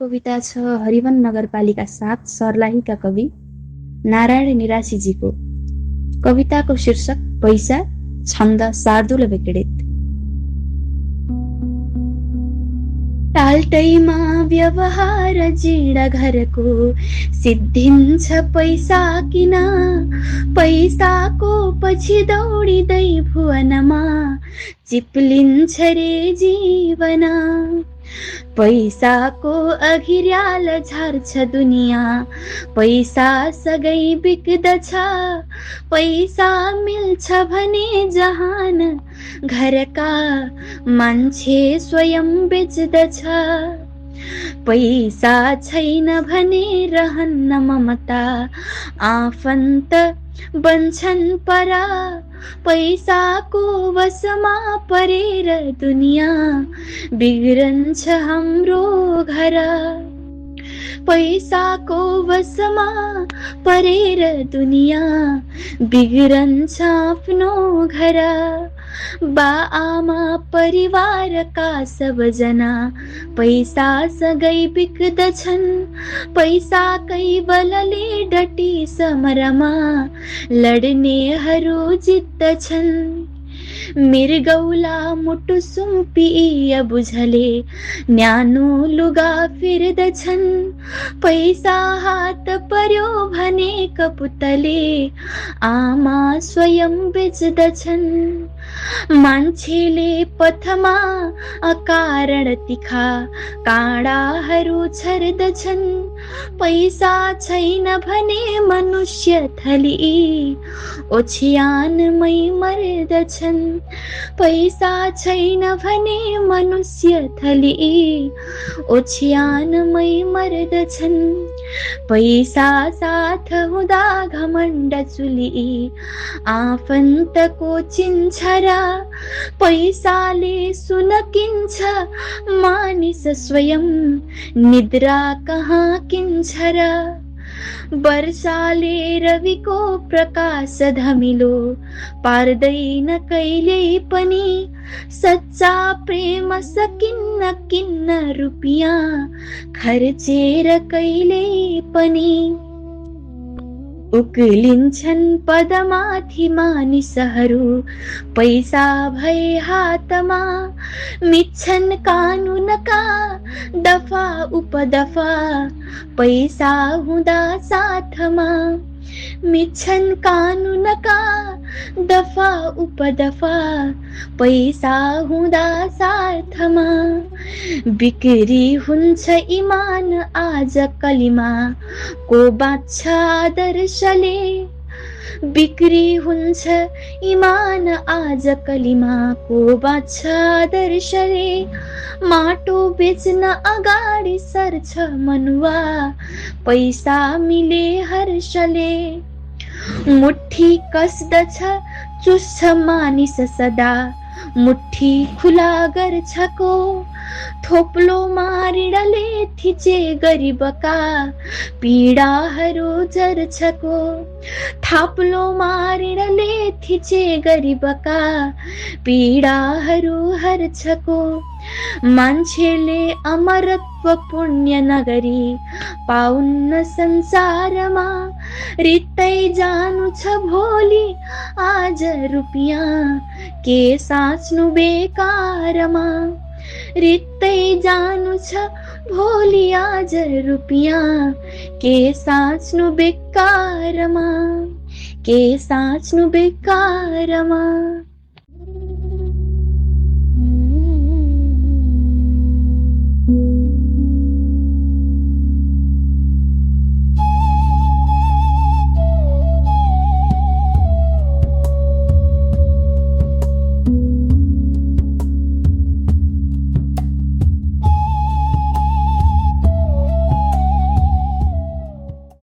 कविता छ हरिवन नगरपालिका 7 सर्लाहीका कवि नारायण निरासीजीको। कविताको शीर्षक पैसा, छन्द शार्दूल विक्रीडित। टाल्टैमा व्यवहार जीर्ण घरको सिद्धिन्छ पैसा किन, पैसाको पछि दौडिँदै भुवनमा चिप्लिन्छ रे जीवन। पैसाको अघिर्याल झार्छ दुनियाँ, पैसा सगै बिक्दछ। पैसा मिल्छ भने जहान घरका मान्छे स्वयं बेच्दछ। पैसा छैन भने रहन्न ममता, आफन्त बन्छन् परा। पैसाको वशमा परेर दुनियाँ बिग्रन्छ हाम्रो घर। पैसाको वशमा परेर दुनियाँ बिग्रन्छ आफ्नो घर। बा आमा परिवारका सबजना पैसा सगै बिक्दछन्। पैसाकै बलले डटी समरमा लड्नेहरू जित्दछन्। मृगौला मुटु सुम्पिए बुझले न्यानो लुगा फिर्दछन्। पैसा हात पर्यो भने कपुतले आमा स्वयं बेच्दछन्। मान्छेले पथमा अकारण तिखा काँडाहरू छर्दछन्। पैसा छैन भने मनुष्य थली ओछ्यानमै मर्दछन्। पैसा छैन भने मनुष्य थली ओछ्यानमै मर्दछन्। पैसा साथ हुँदा घमण्ड चुली आफन्तको चिन्छ र। पैसाले सुन किन्छ मानिस स्वयं निद्रा कहाँ किन्छ र। वर्षाले रविको प्रकाश धमिलो पार्दैन कहिल्यै पनि। सच्चा प्रेम सकिन्न किन्न रुपियाँ खर्चेर कहिल्यै पनि। उक्लिन्छन् पदमाथि मानिसहरू पैसा भए हातमा। मिच्छन् कानुनका दफा उपदफा पैसा हुँदा साथमा। मिच्छन् कानुनका दफा उपदफा पैसा हुँदा साथमा। बिक्री हुन्छ इमान आज कलिमा को बाँच्छ आदर्शले। बिक्री हुन्छ इमान आज कलिमा को बाँच्छ आदर्शले। माटो बेच्न अगाडि सर्छ मनुवा पैसा मिले हर्षले। मुट्ठी कसदछ चुस्छ मानिस सदा मुट्ठी खुला गर्छ को। थोप्लो मारिडले थिचे गरिबका पीडाहरू जर्छ को। थाप्लो मारिडले थिचे गरिबका पीडाहरू हर्छ को। मान्छेले अमरत्व पुण्य नगरी पाउन्न संसारमा। रित्तै जानु छ भोलि आज रुपियाँ के साच्नु बेकारमा। रित्तै जानु छ भोलि आज रुपियाँ के साच्नु बेकारमा। के साच्नु बेकारमा।